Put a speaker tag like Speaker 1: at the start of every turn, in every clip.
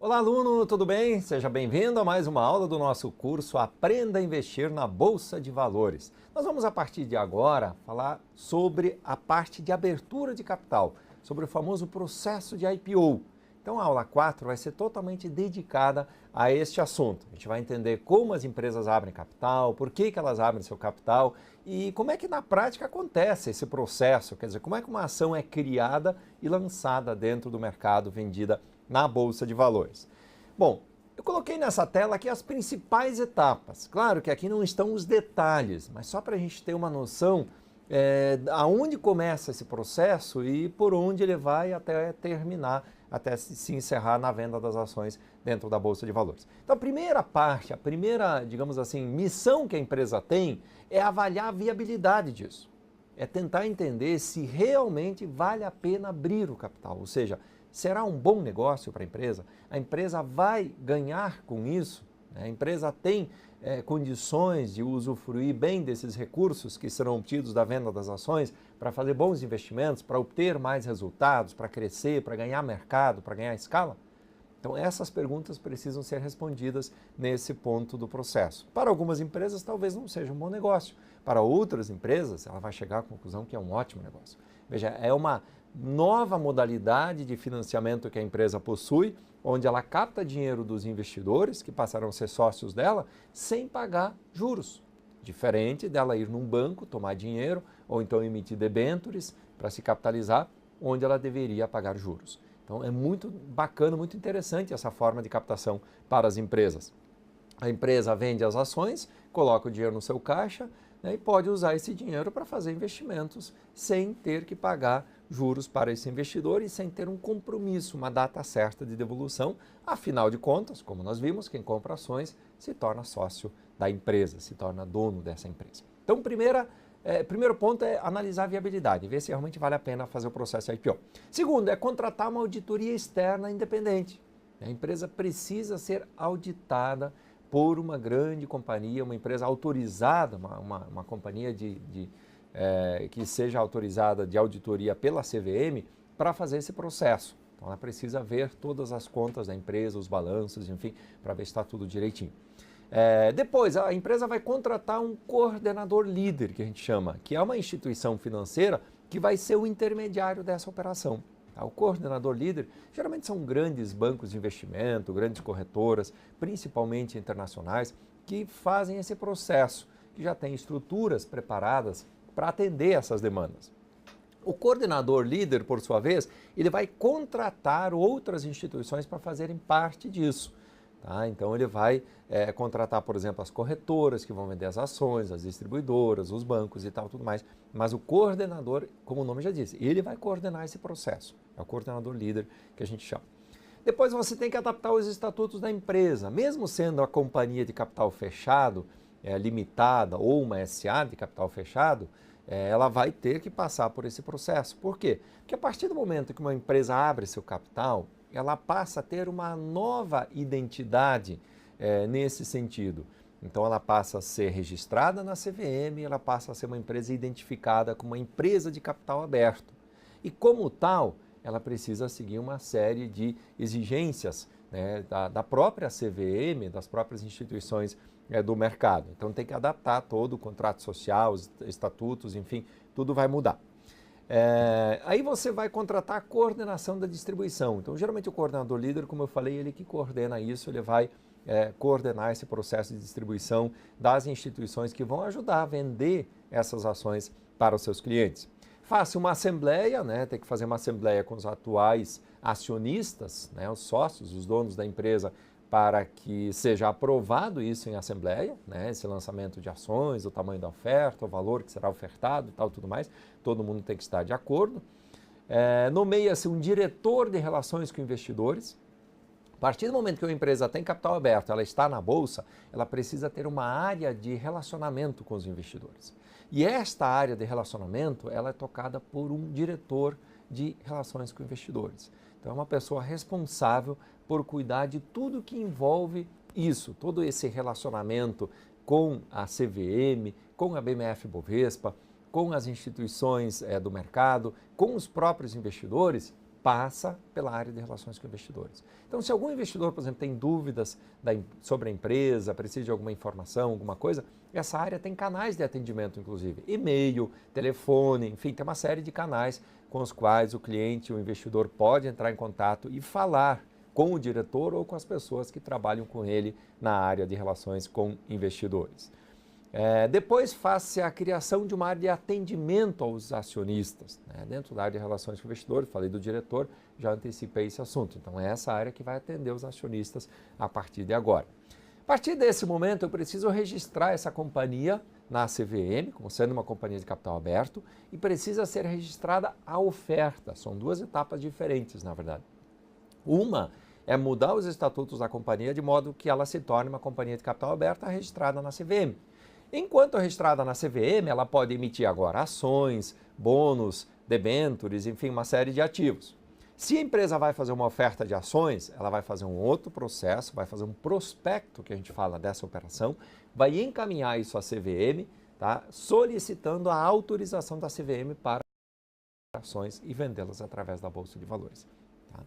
Speaker 1: Olá, aluno, tudo bem? Seja bem-vindo a mais uma aula do nosso curso Aprenda a Investir na Bolsa de Valores. Nós vamos, a partir de agora, falar sobre a parte de abertura de capital, sobre o famoso processo de IPO. Então, a aula 4 vai ser totalmente dedicada a este assunto. A gente vai entender como as empresas abrem capital, por que elas abrem seu capital e como é que na prática acontece esse processo, quer dizer, como é que uma ação é criada e lançada dentro do mercado, vendida na Bolsa de Valores. Bom, eu coloquei nessa tela aqui as principais etapas. Claro que aqui não estão os detalhes, mas só para a gente ter uma noção aonde começa esse processo e por onde ele vai até terminar, até se encerrar na venda das ações dentro da Bolsa de Valores. Então a primeira parte, a primeira, digamos assim, missão que a empresa tem é avaliar a viabilidade disso. É tentar entender se realmente vale a pena abrir o capital, ou seja, será um bom negócio para a empresa? A empresa vai ganhar com isso? A empresa tem condições de usufruir bem desses recursos que serão obtidos da venda das ações para fazer bons investimentos, para obter mais resultados, para crescer, para ganhar mercado, para ganhar escala? Então essas perguntas precisam ser respondidas nesse ponto do processo. Para algumas empresas talvez não seja um bom negócio, para outras empresas ela vai chegar à conclusão que é um ótimo negócio. Veja, é uma nova modalidade de financiamento que a empresa possui, onde ela capta dinheiro dos investidores, que passarão a ser sócios dela, sem pagar juros. Diferente dela ir num banco, tomar dinheiro, ou então emitir debêntures para se capitalizar, onde ela deveria pagar juros. Então é muito bacana, muito interessante essa forma de captação para as empresas. A empresa vende as ações, coloca o dinheiro no seu caixa, e pode usar esse dinheiro para fazer investimentos sem ter que pagar juros para esse investidor e sem ter um compromisso, uma data certa de devolução. Afinal de contas, como nós vimos, quem compra ações se torna sócio da empresa, se torna dono dessa empresa. Então, primeiro ponto é analisar a viabilidade, ver se realmente vale a pena fazer o processo IPO. Segundo, é contratar uma auditoria externa independente. A empresa precisa ser auditada por uma grande companhia, uma empresa autorizada, uma companhia que seja autorizada de auditoria pela CVM para fazer esse processo. Então ela precisa ver todas as contas da empresa, os balanços, enfim, para ver se está tudo direitinho. Depois, a empresa vai contratar um coordenador líder, que a gente chama, que é uma instituição financeira que vai ser o intermediário dessa operação. O coordenador líder geralmente são grandes bancos de investimento, grandes corretoras, principalmente internacionais, que fazem esse processo, que já tem estruturas preparadas para atender essas demandas. O coordenador líder, por sua vez, ele vai contratar outras instituições para fazerem parte disso. Tá? Então ele vai contratar, por exemplo, as corretoras que vão vender as ações, as distribuidoras, os bancos e tal, tudo mais. Mas o coordenador, como o nome já diz, ele vai coordenar esse processo. É o coordenador líder que a gente chama. Depois você tem que adaptar os estatutos da empresa. Mesmo sendo a companhia de capital fechado, limitada ou uma SA de capital fechado, ela vai ter que passar por esse processo. Por quê? Porque a partir do momento que uma empresa abre seu capital, ela passa a ter uma nova identidade nesse sentido. Então ela passa a ser registrada na CVM, ela passa a ser uma empresa identificada como uma empresa de capital aberto. E como tal, ela precisa seguir uma série de exigências da própria CVM, das próprias instituições do mercado. Então tem que adaptar todo o contrato social, os estatutos, enfim, tudo vai mudar. Aí você vai contratar a coordenação da distribuição. Então, geralmente o coordenador líder, como eu falei, ele que coordena isso, ele vai coordenar esse processo de distribuição das instituições que vão ajudar a vender essas ações para os seus clientes. Faça uma assembleia, tem que fazer uma assembleia com os atuais acionistas, os sócios, os donos da empresa, para que seja aprovado isso em assembleia, esse lançamento de ações, o tamanho da oferta, o valor que será ofertado e tal, tudo mais. Todo mundo tem que estar de acordo. Nomeia-se um diretor de relações com investidores. A partir do momento que uma empresa tem capital aberto, ela está na bolsa, ela precisa ter uma área de relacionamento com os investidores. E esta área de relacionamento, ela é tocada por um diretor de relações com investidores. Então é uma pessoa responsável por cuidar de tudo que envolve isso, todo esse relacionamento com a CVM, com a BMF-Bovespa, com as instituições do mercado, com os próprios investidores, passa pela área de relações com investidores. Então, se algum investidor, por exemplo, tem dúvidas sobre a empresa, precisa de alguma informação, alguma coisa, essa área tem canais de atendimento, inclusive, e-mail, telefone, enfim, tem uma série de canais com os quais o cliente, o investidor pode entrar em contato e falar com o diretor ou com as pessoas que trabalham com ele na área de relações com investidores. Depois faz-se a criação de uma área de atendimento aos acionistas. Dentro da área de relações com investidores, falei do diretor, já antecipei esse assunto. Então é essa área que vai atender os acionistas a partir de agora. A partir desse momento eu preciso registrar essa companhia na CVM, como sendo uma companhia de capital aberto, e precisa ser registrada a oferta. São duas etapas diferentes, na verdade. Uma é mudar os estatutos da companhia de modo que ela se torne uma companhia de capital aberto registrada na CVM. Enquanto registrada na CVM, ela pode emitir agora ações, bônus, debêntures, enfim, uma série de ativos. Se a empresa vai fazer uma oferta de ações, ela vai fazer um outro processo, vai fazer um prospecto, que a gente fala dessa operação, vai encaminhar isso à CVM, tá? Solicitando a autorização da CVM para ações e vendê-las através da Bolsa de Valores. Tá?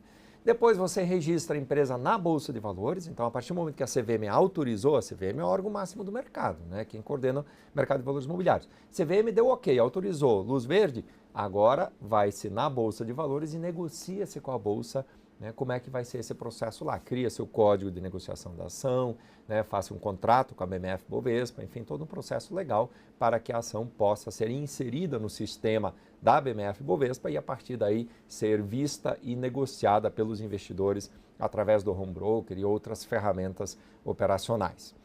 Speaker 1: Depois você registra a empresa na Bolsa de Valores, então a partir do momento que a CVM autorizou, a CVM é o órgão máximo do mercado, né? Quem coordena o mercado de valores imobiliários. CVM deu ok, autorizou, luz verde, agora vai-se na Bolsa de Valores e negocia-se com a Bolsa, né? Como é que vai ser esse processo lá. Cria-se o código de negociação da ação, né? Faça um contrato com a BMF Bovespa, enfim, todo um processo legal para que a ação possa ser inserida no sistema da BMF Bovespa e a partir daí ser vista e negociada pelos investidores através do home broker e outras ferramentas operacionais.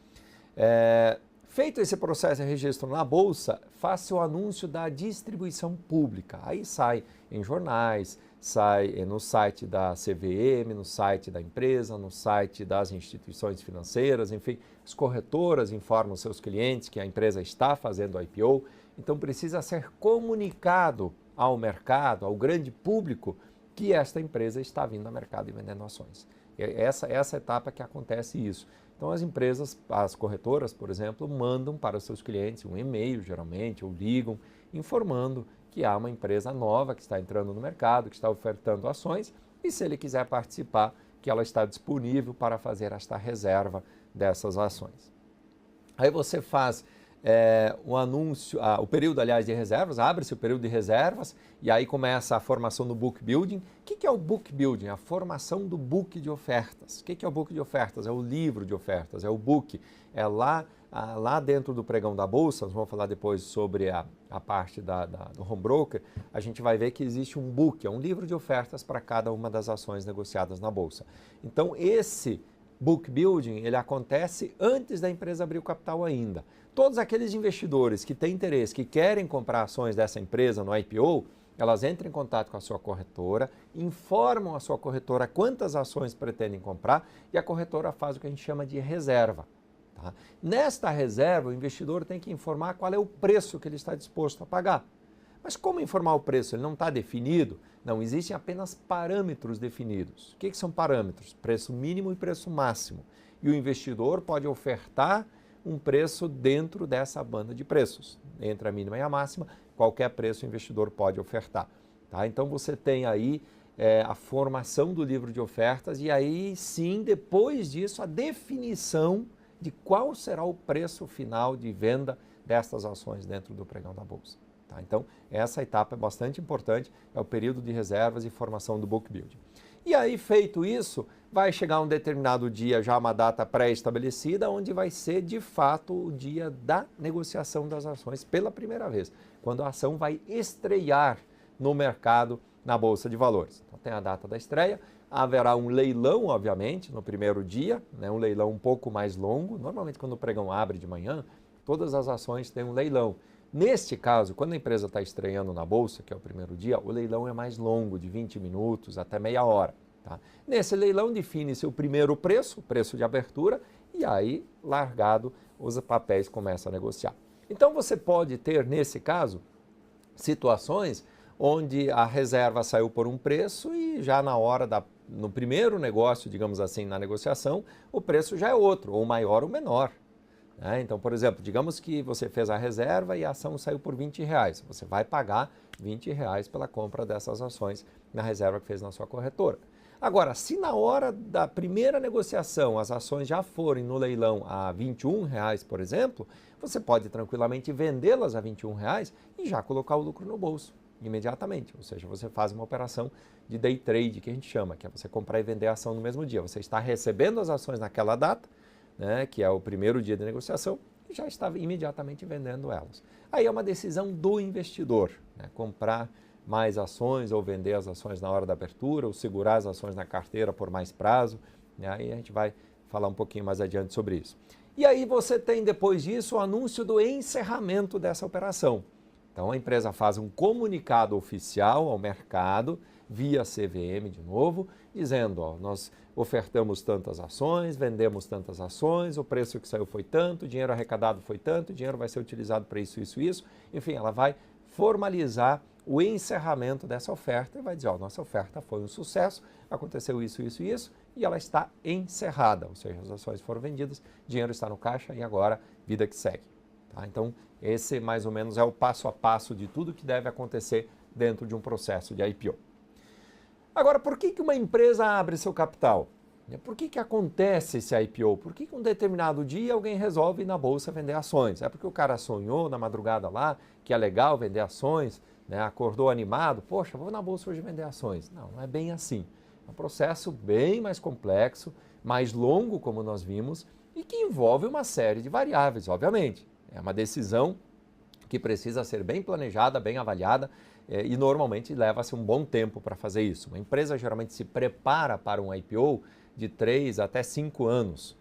Speaker 1: Feito esse processo de registro na Bolsa, faça o anúncio da distribuição pública. Aí sai em jornais, sai no site da CVM, no site da empresa, no site das instituições financeiras, enfim, as corretoras informam seus clientes que a empresa está fazendo o IPO. Então precisa ser comunicado ao mercado, ao grande público, que esta empresa está vindo ao mercado e vendendo ações. Essa etapa que acontece isso. Então as empresas, as corretoras, por exemplo, mandam para os seus clientes um e-mail, geralmente, ou ligam, informando que há uma empresa nova que está entrando no mercado, que está ofertando ações, e se ele quiser participar, que ela está disponível para fazer esta reserva dessas ações. Aí você faz o anúncio, o período, aliás, de reservas, abre-se o período de reservas e aí começa a formação do book building. O que é o book building? A formação do book de ofertas. O que é o book de ofertas? É o livro de ofertas, é o book. É lá dentro do pregão da Bolsa, nós vamos falar depois sobre a parte do home broker, a gente vai ver que existe um book, é um livro de ofertas para cada uma das ações negociadas na Bolsa. Então esse book building, ele acontece antes da empresa abrir o capital ainda. Todos aqueles investidores que têm interesse, que querem comprar ações dessa empresa no IPO, elas entram em contato com a sua corretora, informam a sua corretora quantas ações pretendem comprar e a corretora faz o que a gente chama de reserva. Tá? Nesta reserva, o investidor tem que informar qual é o preço que ele está disposto a pagar. Mas como informar o preço? Ele não está definido? Não, existem apenas parâmetros definidos. O que são parâmetros? Preço mínimo e preço máximo. E o investidor pode ofertar um preço dentro dessa banda de preços. Entre a mínima e a máxima, qualquer preço o investidor pode ofertar. Tá? Então você tem aí a formação do livro de ofertas e aí sim, depois disso, a definição de qual será o preço final de venda destas ações dentro do pregão da Bolsa. Tá? Então, essa etapa é bastante importante, é o período de reservas e formação do book building. E aí, feito isso, vai chegar um determinado dia, já uma data pré-estabelecida, onde vai ser, de fato, o dia da negociação das ações pela primeira vez, quando a ação vai estrear no mercado na Bolsa de Valores. Então, tem a data da estreia, haverá um leilão, obviamente, no primeiro dia, né, um leilão um pouco mais longo. Normalmente, quando o pregão abre de manhã, todas as ações têm um leilão. Neste caso, quando a empresa está estreando na Bolsa, que é o primeiro dia, o leilão é mais longo, de 20 minutos até meia hora. Tá? Nesse leilão define-se o primeiro preço, o preço de abertura, e aí, largado, os papéis começam a negociar. Então você pode ter, nesse caso, situações onde a reserva saiu por um preço e já na hora no primeiro negócio, digamos assim, na negociação, o preço já é outro, ou maior ou menor. né? Então, por exemplo, digamos que você fez a reserva e a ação saiu por R$ 20. Você vai pagar R$ 20 pela compra dessas ações na reserva que fez na sua corretora. Agora, se na hora da primeira negociação as ações já forem no leilão a R$ 21, por exemplo, você pode tranquilamente vendê-las a R$ 21 e já colocar o lucro no bolso imediatamente. Ou seja, você faz uma operação de day trade, que a gente chama, que é você comprar e vender a ação no mesmo dia. Você está recebendo as ações naquela data, né, que é o primeiro dia de negociação, e já está imediatamente vendendo elas. Aí é uma decisão do investidor, né, comprar mais ações ou vender as ações na hora da abertura ou segurar as ações na carteira por mais prazo. Né? Aí a gente vai falar um pouquinho mais adiante sobre isso. E aí você tem depois disso o anúncio do encerramento dessa operação. Então a empresa faz um comunicado oficial ao mercado, via CVM de novo, dizendo, ó, nós ofertamos tantas ações, vendemos tantas ações, o preço que saiu foi tanto, o dinheiro arrecadado foi tanto, o dinheiro vai ser utilizado para isso, isso, isso. Enfim, ela vai formalizar o encerramento dessa oferta e vai dizer, ó, nossa oferta foi um sucesso, aconteceu isso, isso e isso, e ela está encerrada, ou seja, as ações foram vendidas, dinheiro está no caixa e agora vida que segue. Tá? Então, esse mais ou menos é o passo a passo de tudo que deve acontecer dentro de um processo de IPO. Agora, por que uma empresa abre seu capital? Por que acontece esse IPO? Por que um determinado dia alguém resolve ir na bolsa vender ações? É porque o cara sonhou na madrugada lá, que é legal vender ações, né? Acordou animado, poxa, vou na bolsa hoje vender ações. Não, não é bem assim. É um processo bem mais complexo, mais longo, como nós vimos, e que envolve uma série de variáveis, obviamente. É uma decisão que precisa ser bem planejada, bem avaliada, e normalmente leva-se um bom tempo para fazer isso. Uma empresa geralmente se prepara para um IPO de 3 até 5 anos.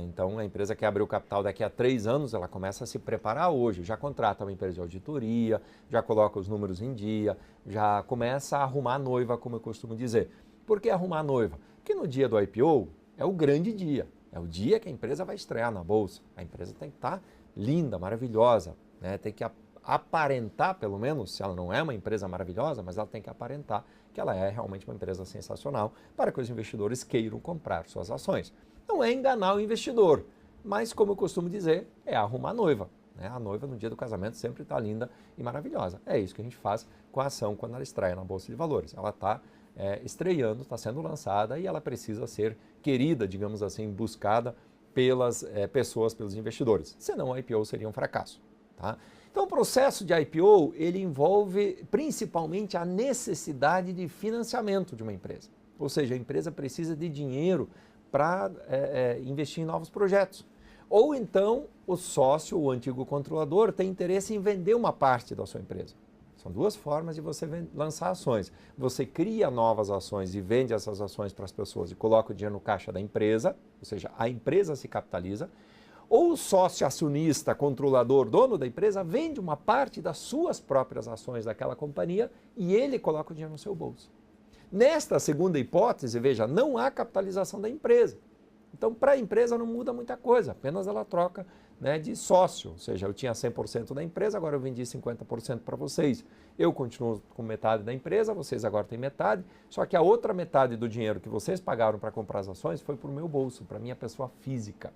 Speaker 1: Então, a empresa que abriu capital daqui a 3 anos, ela começa a se preparar hoje, já contrata uma empresa de auditoria, já coloca os números em dia, já começa a arrumar a noiva, como eu costumo dizer. Por que arrumar a noiva? Porque no dia do IPO é o grande dia, é o dia que a empresa vai estrear na bolsa. A empresa tem que estar linda, maravilhosa, né? Tem que aparentar, pelo menos, se ela não é uma empresa maravilhosa, mas ela tem que aparentar que ela é realmente uma empresa sensacional para que os investidores queiram comprar suas ações. Não é enganar o investidor, mas, como eu costumo dizer, é arrumar a noiva. Né? A noiva, no dia do casamento, sempre está linda e maravilhosa. É isso que a gente faz com a ação quando ela estreia na Bolsa de Valores. Ela está estreando, está sendo lançada e ela precisa ser querida, digamos assim, buscada pelas pessoas, pelos investidores. Senão o IPO seria um fracasso. Tá? Então, o processo de IPO, ele envolve principalmente a necessidade de financiamento de uma empresa. Ou seja, a empresa precisa de dinheiro para investir em novos projetos. Ou então, o sócio, o antigo controlador, tem interesse em vender uma parte da sua empresa. São duas formas de você lançar ações. Você cria novas ações e vende essas ações para as pessoas e coloca o dinheiro no caixa da empresa, ou seja, a empresa se capitaliza. Ou o sócio acionista, controlador, dono da empresa, vende uma parte das suas próprias ações daquela companhia e ele coloca o dinheiro no seu bolso. Nesta segunda hipótese, veja, não há capitalização da empresa. Então, para a empresa não muda muita coisa, apenas ela troca, né, de sócio. Ou seja, eu tinha 100% da empresa, agora eu vendi 50% para vocês. Eu continuo com metade da empresa, vocês agora têm metade, só que a outra metade do dinheiro que vocês pagaram para comprar as ações foi para o meu bolso, para a minha pessoa física.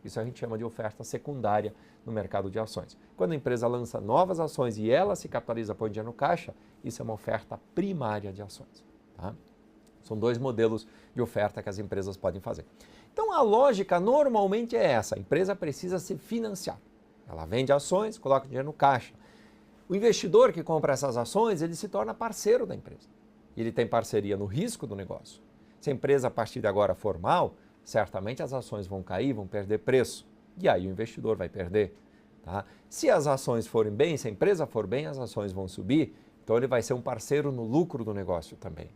Speaker 1: Isso a gente chama de oferta secundária no mercado de ações. Quando a empresa lança novas ações e ela se capitaliza, põe dinheiro no caixa, isso é uma oferta primária de ações. Tá? São dois modelos de oferta que as empresas podem fazer. Então a lógica normalmente é essa, a empresa precisa se financiar. Ela vende ações, coloca dinheiro no caixa. O investidor que compra essas ações, ele se torna parceiro da empresa. Ele tem parceria no risco do negócio. Se a empresa a partir de agora for mal, certamente as ações vão cair, vão perder preço. E aí o investidor vai perder. Tá? Se as ações forem bem, se a empresa for bem, as ações vão subir. Então ele vai ser um parceiro no lucro do negócio também.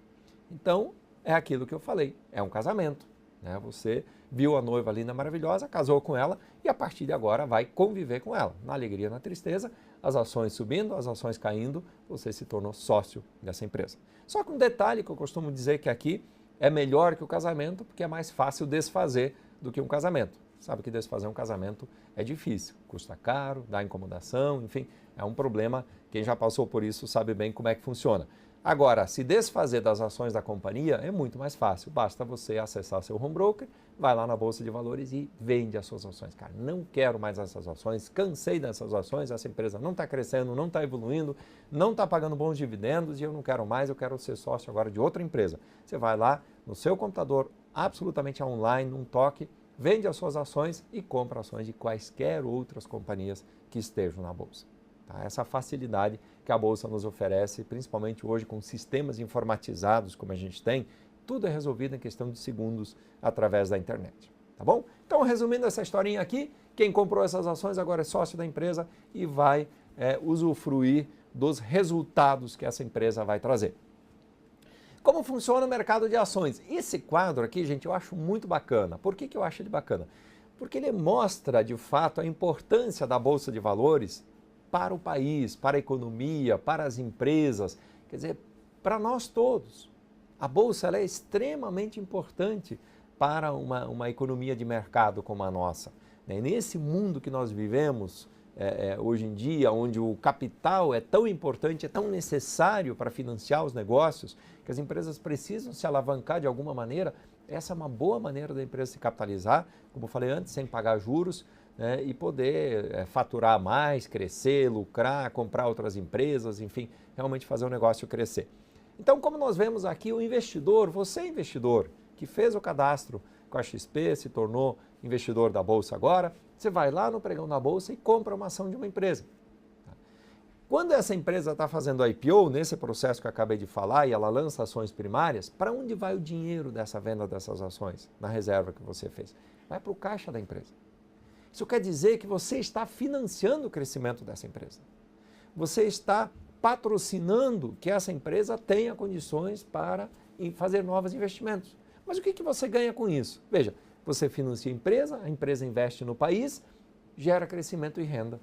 Speaker 1: Então é aquilo que eu falei, é um casamento. Né? Você viu a noiva linda, maravilhosa, casou com ela e a partir de agora vai conviver com ela. Na alegria, na tristeza, as ações subindo, as ações caindo, você se tornou sócio dessa empresa. Só que um detalhe que eu costumo dizer que aqui é melhor que o casamento, porque é mais fácil desfazer do que um casamento. Sabe que desfazer um casamento é difícil, custa caro, dá incomodação, enfim, é um problema. Quem já passou por isso sabe bem como é que funciona. Agora, se desfazer das ações da companhia é muito mais fácil. Basta você acessar seu home broker, vai lá na Bolsa de Valores e vende as suas ações. Cara, não quero mais essas ações, cansei dessas ações, essa empresa não está crescendo, não está evoluindo, não está pagando bons dividendos e eu não quero mais, eu quero ser sócio agora de outra empresa. Você vai lá no seu computador, absolutamente online, num toque, vende as suas ações e compra ações de quaisquer outras companhias que estejam na Bolsa. Tá? Essa facilidade que a Bolsa nos oferece, principalmente hoje com sistemas informatizados como a gente tem, tudo é resolvido em questão de segundos através da internet. Tá bom? Então, resumindo essa historinha aqui, quem comprou essas ações agora é sócio da empresa e vai usufruir dos resultados que essa empresa vai trazer. Como funciona o mercado de ações? Esse quadro aqui, gente, eu acho muito bacana. Por que eu acho ele bacana? Porque ele mostra, de fato, a importância da Bolsa de Valores para o país, para a economia, para as empresas, quer dizer, para nós todos. A Bolsa ela é extremamente importante para uma economia de mercado como a nossa. Nesse mundo que nós vivemos hoje em dia, onde o capital é tão importante, é tão necessário para financiar os negócios, que as empresas precisam se alavancar de alguma maneira, essa é uma boa maneira da empresa se capitalizar, como eu falei antes, sem pagar juros, e poder faturar mais, crescer, lucrar, comprar outras empresas, enfim, realmente fazer o negócio crescer. Então, como nós vemos aqui, o investidor, você investidor, que fez o cadastro com a XP, se tornou investidor da Bolsa agora, você vai lá no pregão da Bolsa e compra uma ação de uma empresa. Quando essa empresa está fazendo IPO, nesse processo que eu acabei de falar, e ela lança ações primárias, para onde vai o dinheiro dessa venda dessas ações, na reserva que você fez? Vai para o caixa da empresa. Isso quer dizer que você está financiando o crescimento dessa empresa. Você está patrocinando que essa empresa tenha condições para fazer novos investimentos. Mas o que você ganha com isso? Veja, você financia a empresa investe no país, gera crescimento e renda.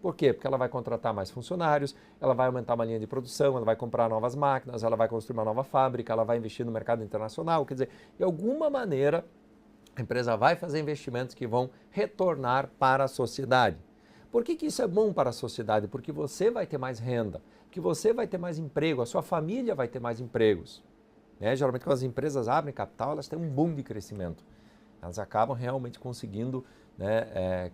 Speaker 1: Por quê? Porque ela vai contratar mais funcionários, ela vai aumentar uma linha de produção, ela vai comprar novas máquinas, ela vai construir uma nova fábrica, ela vai investir no mercado internacional. Quer dizer, de alguma maneira, a empresa vai fazer investimentos que vão retornar para a sociedade. Por que isso é bom para a sociedade? Porque você vai ter mais renda, que você vai ter mais emprego, a sua família vai ter mais empregos. Geralmente, quando as empresas abrem capital, elas têm um boom de crescimento. Elas acabam realmente conseguindo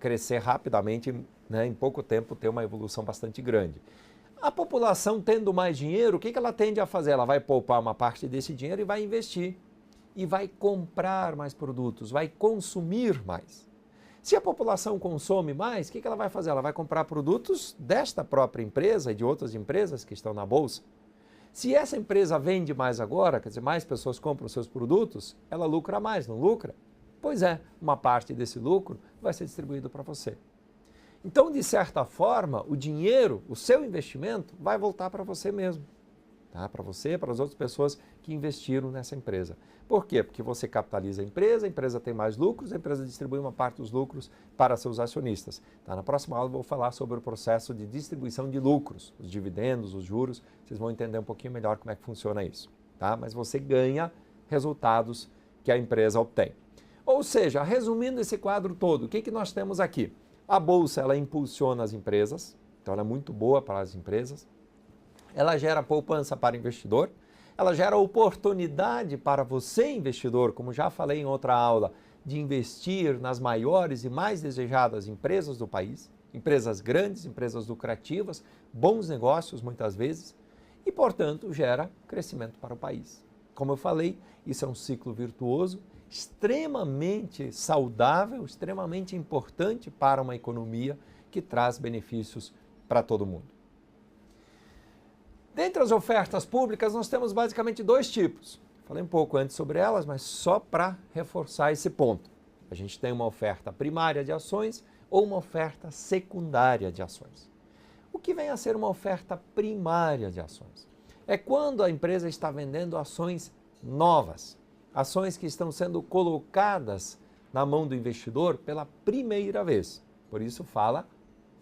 Speaker 1: crescer rapidamente, em pouco tempo ter uma evolução bastante grande. A população tendo mais dinheiro, o que ela tende a fazer? Ela vai poupar uma parte desse dinheiro e vai investir. E vai comprar mais produtos, vai consumir mais. Se a população consome mais, o que ela vai fazer? Ela vai comprar produtos desta própria empresa e de outras empresas que estão na Bolsa. Se essa empresa vende mais agora, quer dizer, mais pessoas compram os seus produtos, ela lucra mais, não lucra? Pois é, uma parte desse lucro vai ser distribuído para você. Então, de certa forma, o dinheiro, o seu investimento, vai voltar para você mesmo. Tá? Para você, para as outras pessoas que investiram nessa empresa. Por quê? Porque você capitaliza a empresa tem mais lucros, a empresa distribui uma parte dos lucros para seus acionistas. Tá? Na próxima aula eu vou falar sobre o processo de distribuição de lucros, os dividendos, os juros, vocês vão entender um pouquinho melhor como é que funciona isso. Tá? Mas você ganha resultados que a empresa obtém. Ou seja, resumindo esse quadro todo, o que nós temos aqui? A Bolsa, ela impulsiona as empresas, então ela é muito boa para as empresas. Ela gera poupança para o investidor, ela gera oportunidade para você, investidor, como já falei em outra aula, de investir nas maiores e mais desejadas empresas do país, empresas grandes, empresas lucrativas, bons negócios muitas vezes, e, portanto, gera crescimento para o país. Como eu falei, isso é um ciclo virtuoso, extremamente saudável, extremamente importante para uma economia que traz benefícios para todo mundo. Dentre as ofertas públicas, nós temos basicamente dois tipos. Falei um pouco antes sobre elas, mas só para reforçar esse ponto. A gente tem uma oferta primária de ações ou uma oferta secundária de ações. O que vem a ser uma oferta primária de ações? É quando a empresa está vendendo ações novas, ações que estão sendo colocadas na mão do investidor pela primeira vez. Por isso fala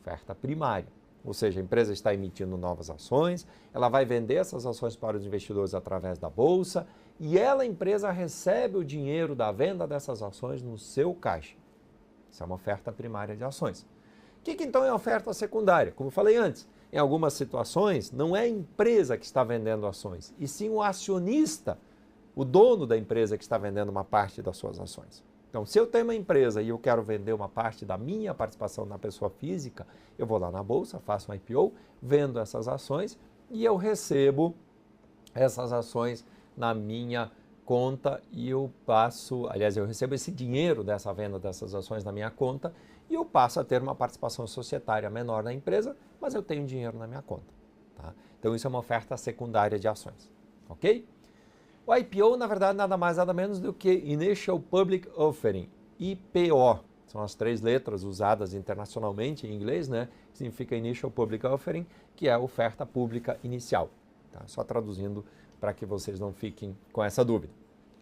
Speaker 1: oferta primária. Ou seja, a empresa está emitindo novas ações, ela vai vender essas ações para os investidores através da Bolsa e ela, a empresa, recebe o dinheiro da venda dessas ações no seu caixa. Isso é uma oferta primária de ações. O que então é a oferta secundária? Como eu falei antes, em algumas situações, não é a empresa que está vendendo ações, e sim o acionista, o dono da empresa que está vendendo uma parte das suas ações. Então, se eu tenho uma empresa e eu quero vender uma parte da minha participação na pessoa física, eu vou lá na bolsa, faço um IPO, vendo essas ações e eu recebo essas ações na minha conta e eu recebo esse dinheiro dessa venda dessas ações na minha conta e eu passo a ter uma participação societária menor na empresa, mas eu tenho dinheiro na minha conta. Tá? Então isso é uma oferta secundária de ações, ok? O IPO, na verdade, nada mais nada menos do que Initial Public Offering, IPO. São as 3 letras usadas internacionalmente em inglês, né? Significa Initial Public Offering, que é a oferta pública inicial. Tá? Só traduzindo para que vocês não fiquem com essa dúvida.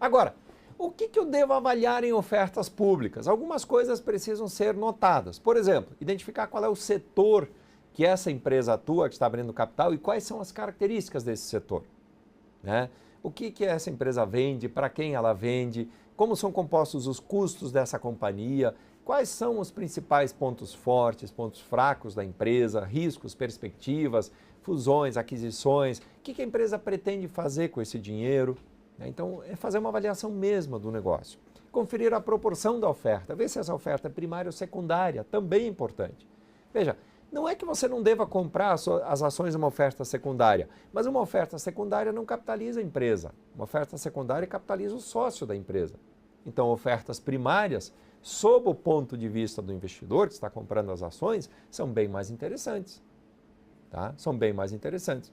Speaker 1: Agora, o que eu devo avaliar em ofertas públicas? Algumas coisas precisam ser notadas. Por exemplo, identificar qual é o setor que essa empresa atua, que está abrindo capital, e quais são as características desse setor. Né? O que essa empresa vende, para quem ela vende, como são compostos os custos dessa companhia, quais são os principais pontos fortes, pontos fracos da empresa, riscos, perspectivas, fusões, aquisições, o que a empresa pretende fazer com esse dinheiro. Então, é fazer uma avaliação mesma do negócio. Conferir a proporção da oferta, ver se essa oferta é primária ou secundária, também é importante. Veja, não é que você não deva comprar as ações de uma oferta secundária, mas uma oferta secundária não capitaliza a empresa. Uma oferta secundária capitaliza o sócio da empresa. Então, ofertas primárias, sob o ponto de vista do investidor que está comprando as ações, são bem mais interessantes. Tá? São bem mais interessantes.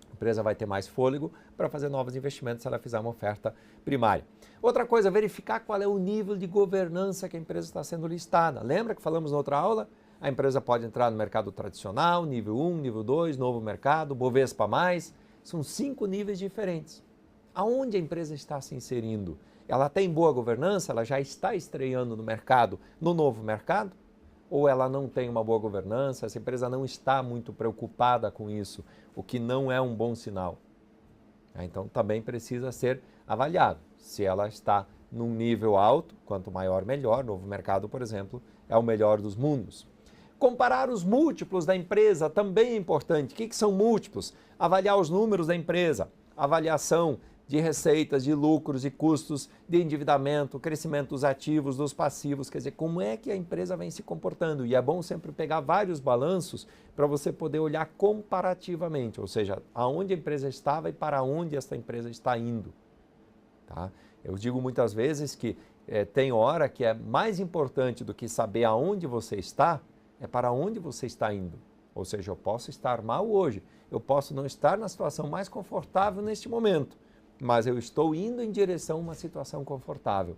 Speaker 1: A empresa vai ter mais fôlego para fazer novos investimentos se ela fizer uma oferta primária. Outra coisa, verificar qual é o nível de governança que a empresa está sendo listada. Lembra que falamos na outra aula? A empresa pode entrar no mercado tradicional, nível 1, nível 2, novo mercado, Bovespa+. São 5 níveis diferentes. Aonde a empresa está se inserindo? Ela tem boa governança? Ela já está estreando no mercado, no novo mercado? Ou ela não tem uma boa governança? Essa empresa não está muito preocupada com isso, o que não é um bom sinal. Então também precisa ser avaliado. Se ela está num nível alto, quanto maior melhor, novo mercado, por exemplo, é o melhor dos mundos. Comparar os múltiplos da empresa também é importante. O que são múltiplos? Avaliar os números da empresa, avaliação de receitas, de lucros e custos, de endividamento, crescimento dos ativos, dos passivos, quer dizer, como é que a empresa vem se comportando. E é bom sempre pegar vários balanços para você poder olhar comparativamente, ou seja, aonde a empresa estava e para onde essa empresa está indo. Tá? Eu digo muitas vezes que tem hora que é mais importante do que saber aonde você está, é para onde você está indo. Ou seja, eu posso estar mal hoje, eu posso não estar na situação mais confortável neste momento, mas eu estou indo em direção a uma situação confortável.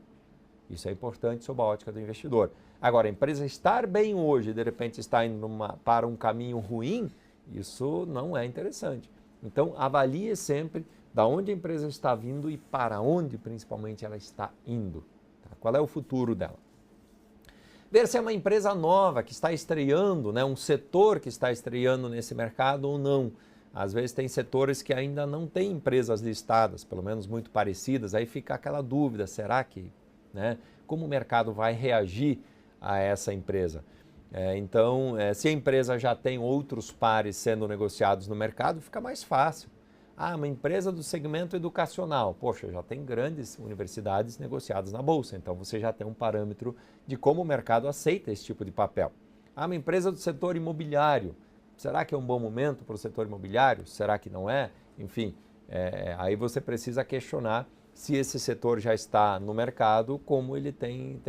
Speaker 1: Isso é importante sob a ótica do investidor. Agora, a empresa estar bem hoje e de repente está indo para um caminho ruim, isso não é interessante. Então, avalie sempre da onde a empresa está vindo e para onde, principalmente, ela está indo. Tá? Qual é o futuro dela? Ver se é uma empresa nova que está estreando, né? Um setor que está estreando nesse mercado ou não. Às vezes tem setores que ainda não têm empresas listadas, pelo menos muito parecidas, aí fica aquela dúvida, será que, né? Como o mercado vai reagir a essa empresa? Então, se a empresa já tem outros pares sendo negociados no mercado, fica mais fácil. Ah, uma empresa do segmento educacional. Poxa, já tem grandes universidades negociadas na Bolsa, então você já tem um parâmetro de como o mercado aceita esse tipo de papel. Ah, uma empresa do setor imobiliário. Será que é um bom momento para o setor imobiliário? Será que não é? Enfim, aí você precisa questionar se esse setor já está no mercado, como ele tem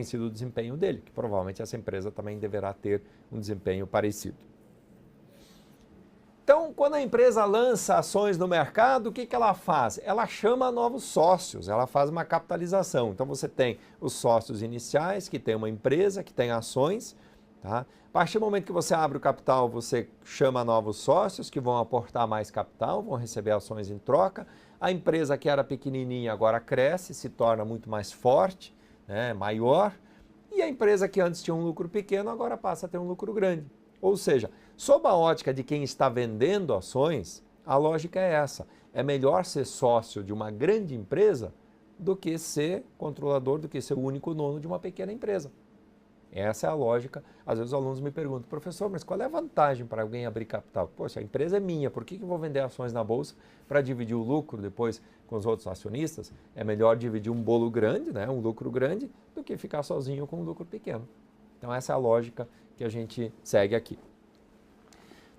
Speaker 1: sido o desempenho dele, que provavelmente essa empresa também deverá ter um desempenho parecido. Então, quando a empresa lança ações no mercado, o que ela faz? Ela chama novos sócios, ela faz uma capitalização. Então, você tem os sócios iniciais, que tem uma empresa, que tem ações. Tá? A partir do momento que você abre o capital, você chama novos sócios que vão aportar mais capital, vão receber ações em troca. A empresa que era pequenininha agora cresce, se torna muito mais forte, né, maior. E a empresa que antes tinha um lucro pequeno, agora passa a ter um lucro grande. Ou seja, sob a ótica de quem está vendendo ações, a lógica é essa. É melhor ser sócio de uma grande empresa do que ser controlador, do que ser o único dono de uma pequena empresa. Essa é a lógica. Às vezes os alunos me perguntam, professor, mas qual é a vantagem para alguém abrir capital? Poxa, a empresa é minha, por que eu vou vender ações na bolsa para dividir o lucro depois com os outros acionistas? É melhor dividir um bolo grande, né, um lucro grande, do que ficar sozinho com um lucro pequeno. Então essa é a lógica que a gente segue aqui.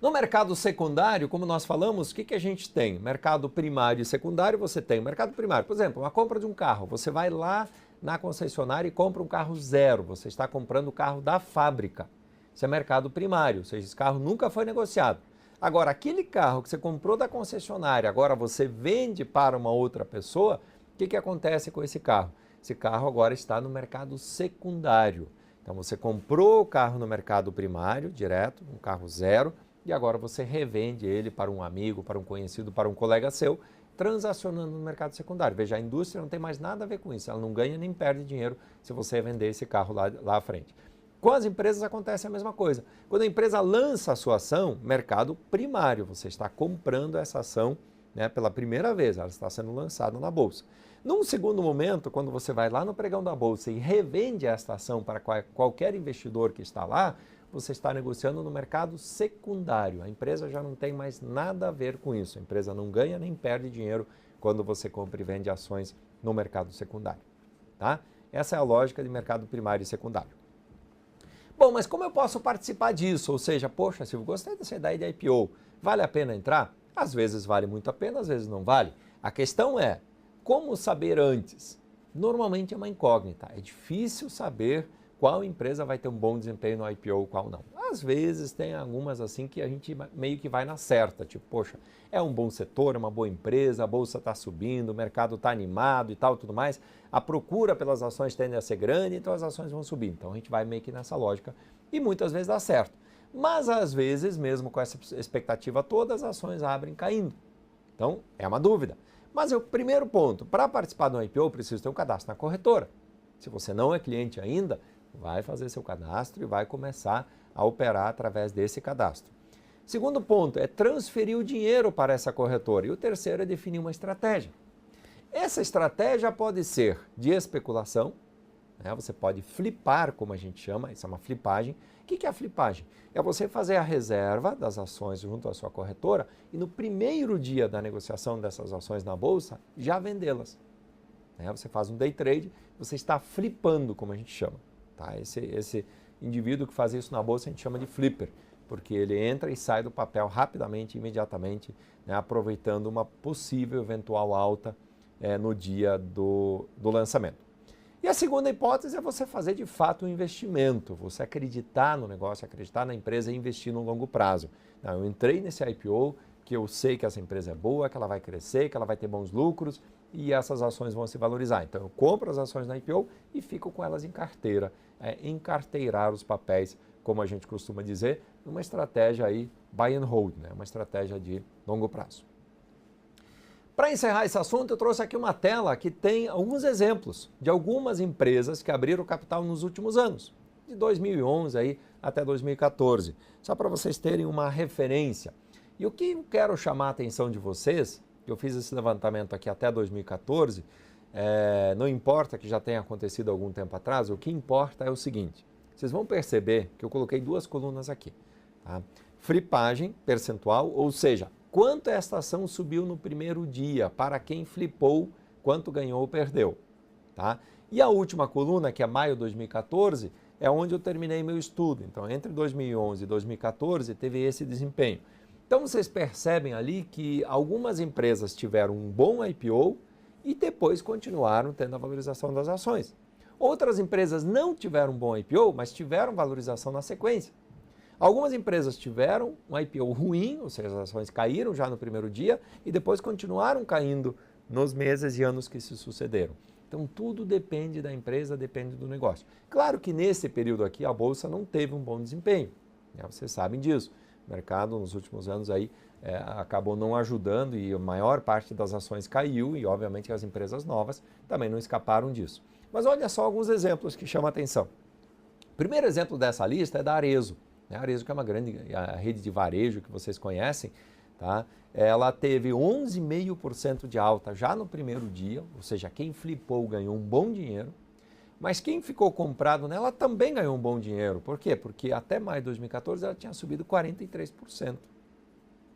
Speaker 1: No mercado secundário, como nós falamos, o que a gente tem? Mercado primário e secundário, você tem o mercado primário. Por exemplo, uma compra de um carro. Você vai lá na concessionária e compra um carro zero. Você está comprando o carro da fábrica. Isso é mercado primário, ou seja, esse carro nunca foi negociado. Agora, aquele carro que você comprou da concessionária, agora você vende para uma outra pessoa, o que acontece com esse carro? Esse carro agora está no mercado secundário. Então, você comprou o carro no mercado primário, direto, um carro zero, e agora você revende ele para um amigo, para um conhecido, para um colega seu, transacionando no mercado secundário. Veja, a indústria não tem mais nada a ver com isso, ela não ganha nem perde dinheiro se você vender esse carro lá à frente. Com as empresas acontece a mesma coisa. Quando a empresa lança a sua ação, mercado primário, você está comprando essa ação, né, pela primeira vez, ela está sendo lançada na bolsa. Num segundo momento, quando você vai lá no pregão da bolsa e revende esta ação para qualquer investidor que está lá, você está negociando no mercado secundário. A empresa já não tem mais nada a ver com isso. A empresa não ganha nem perde dinheiro quando você compra e vende ações no mercado secundário. Tá? Essa é a lógica de mercado primário e secundário. Bom, mas como eu posso participar disso? Ou seja, poxa, Silvio, gostei dessa ideia de IPO. Vale a pena entrar? Às vezes vale muito a pena, às vezes não vale. A questão é, como saber antes? Normalmente é uma incógnita. É difícil saber qual empresa vai ter um bom desempenho no IPO, qual não. Às vezes tem algumas assim que a gente meio que vai na certa, tipo, poxa, é um bom setor, é uma boa empresa, a bolsa está subindo, o mercado está animado e tal, tudo mais. A procura pelas ações tende a ser grande, então as ações vão subir. Então a gente vai meio que nessa lógica e muitas vezes dá certo. Mas às vezes, mesmo com essa expectativa toda, as ações abrem caindo. Então é uma dúvida. Mas o primeiro ponto, para participar do IPO, preciso ter um cadastro na corretora. Se você não é cliente ainda, vai fazer seu cadastro e vai começar a operar através desse cadastro. Segundo ponto é transferir o dinheiro para essa corretora. E o terceiro é definir uma estratégia. Essa estratégia pode ser de especulação, né? Você pode flipar, como a gente chama, isso é uma flipagem. O que é a flipagem? É você fazer a reserva das ações junto à sua corretora e no primeiro dia da negociação dessas ações na bolsa, já vendê-las. Você faz um day trade, você está flipando, como a gente chama. Tá? Esse indivíduo que faz isso na bolsa a gente chama de flipper, porque ele entra e sai do papel rapidamente, imediatamente, né, aproveitando uma possível eventual alta no dia do lançamento. E a segunda hipótese é você fazer de fato um investimento, você acreditar no negócio, acreditar na empresa e investir no longo prazo. Não, eu entrei nesse IPO, que eu sei que essa empresa é boa, que ela vai crescer, que ela vai ter bons lucros e essas ações vão se valorizar. Então eu compro as ações na IPO e fico com elas em carteira, encarteirar os papéis, como a gente costuma dizer, numa estratégia aí buy and hold, né? Uma estratégia de longo prazo. Para encerrar esse assunto, eu trouxe aqui uma tela que tem alguns exemplos de algumas empresas que abriram capital nos últimos anos, de 2011 aí até 2014, só para vocês terem uma referência. E o que eu quero chamar a atenção de vocês, que eu fiz esse levantamento aqui até 2014, não importa que já tenha acontecido algum tempo atrás, o que importa é o seguinte, vocês vão perceber que eu coloquei duas colunas aqui, tá? Flipagem percentual, ou seja, quanto esta ação subiu no primeiro dia, para quem flipou, quanto ganhou ou perdeu, tá? E a última coluna, que é maio de 2014, é onde eu terminei meu estudo. Então, entre 2011 e 2014, teve esse desempenho. Então, vocês percebem ali que algumas empresas tiveram um bom IPO e depois continuaram tendo a valorização das ações. Outras empresas não tiveram um bom IPO, mas tiveram valorização na sequência. Algumas empresas tiveram um IPO ruim, ou seja, as ações caíram já no primeiro dia e depois continuaram caindo nos meses e anos que se sucederam. Então, tudo depende da empresa, depende do negócio. Claro que nesse período aqui a Bolsa não teve um bom desempenho, né? Vocês sabem disso. O mercado nos últimos anos aí acabou não ajudando e a maior parte das ações caiu e obviamente as empresas novas também não escaparam disso. Mas olha só alguns exemplos que chamam a atenção. O primeiro exemplo dessa lista é da Arezzo. A Arezzo, que é uma grande rede de varejo que vocês conhecem, tá? Ela teve 11,5% de alta já no primeiro dia, ou seja, quem flipou ganhou um bom dinheiro. Mas quem ficou comprado nela também ganhou um bom dinheiro. Por quê? Porque até maio de 2014 ela tinha subido 43%.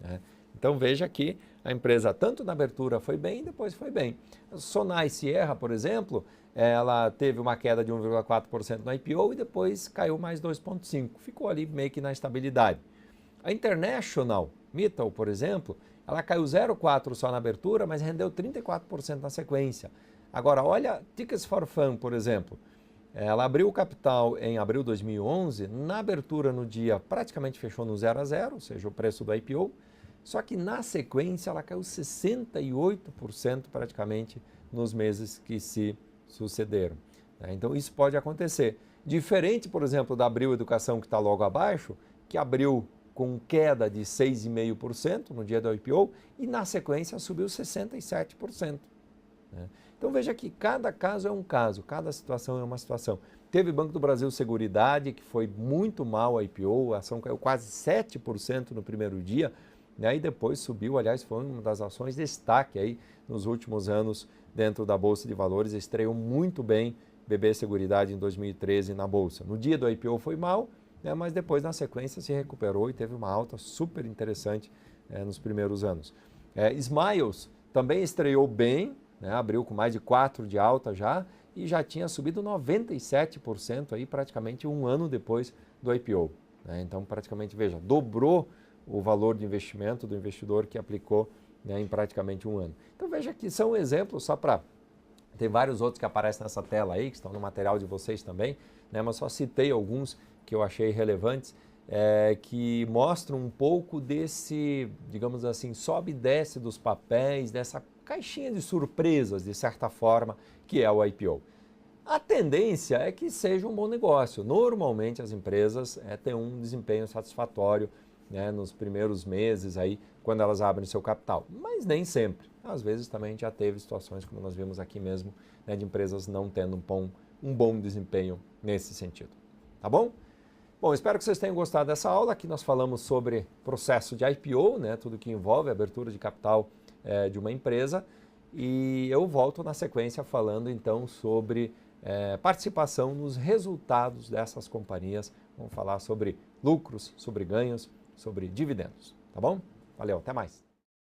Speaker 1: Né? Então veja que a empresa, tanto na abertura foi bem, depois foi bem. A Sonai Sierra, por exemplo, ela teve uma queda de 1,4% no IPO e depois caiu mais 2,5%. Ficou ali meio que na estabilidade. A International Mittal, por exemplo, ela caiu 0,4% só na abertura, mas rendeu 34% na sequência. Agora, olha, Tickets for Fun, por exemplo, ela abriu o capital em abril de 2011, na abertura no dia praticamente fechou no 0 a 0, ou seja, o preço do IPO, só que na sequência ela caiu 68% praticamente nos meses que se sucederam. Então isso pode acontecer. Diferente, por exemplo, da Abril Educação, que está logo abaixo, que abriu com queda de 6,5% no dia do IPO e na sequência subiu 67%. Então veja que cada caso é um caso, cada situação é uma situação. Teve Banco do Brasil Seguridade, que foi muito mal a IPO, a ação caiu quase 7% no primeiro dia, né, e depois subiu, aliás, foi uma das ações de destaque aí nos últimos anos dentro da Bolsa de Valores, estreou muito bem BB Seguridade em 2013 na Bolsa. No dia do IPO foi mal, né, mas depois na sequência se recuperou e teve uma alta super interessante nos primeiros anos. Smiles também estreou bem, né, abriu com mais de 4 de alta já e já tinha subido 97% aí praticamente um ano depois do IPO. Né? Então praticamente, veja, dobrou o valor de investimento do investidor que aplicou, né, em praticamente um ano. Então veja que são exemplos só para... Tem vários outros que aparecem nessa tela aí, que estão no material de vocês também, né, mas só citei alguns que eu achei relevantes, que mostram um pouco desse, digamos assim, sobe e desce dos papéis, dessa caixinha de surpresas, de certa forma, que é o IPO. A tendência é que seja um bom negócio. Normalmente as empresas têm um desempenho satisfatório, né, nos primeiros meses, aí, quando elas abrem seu capital, mas nem sempre. Às vezes também a gente já teve situações, como nós vimos aqui mesmo, né, de empresas não tendo um bom desempenho nesse sentido. Tá bom? Bom, espero que vocês tenham gostado dessa aula. Aqui nós falamos sobre processo de IPO, né, tudo que envolve a abertura de capital de uma empresa, e eu volto na sequência falando então sobre participação nos resultados dessas companhias. Vamos falar sobre lucros, sobre ganhos, sobre dividendos, tá bom? Valeu, até mais!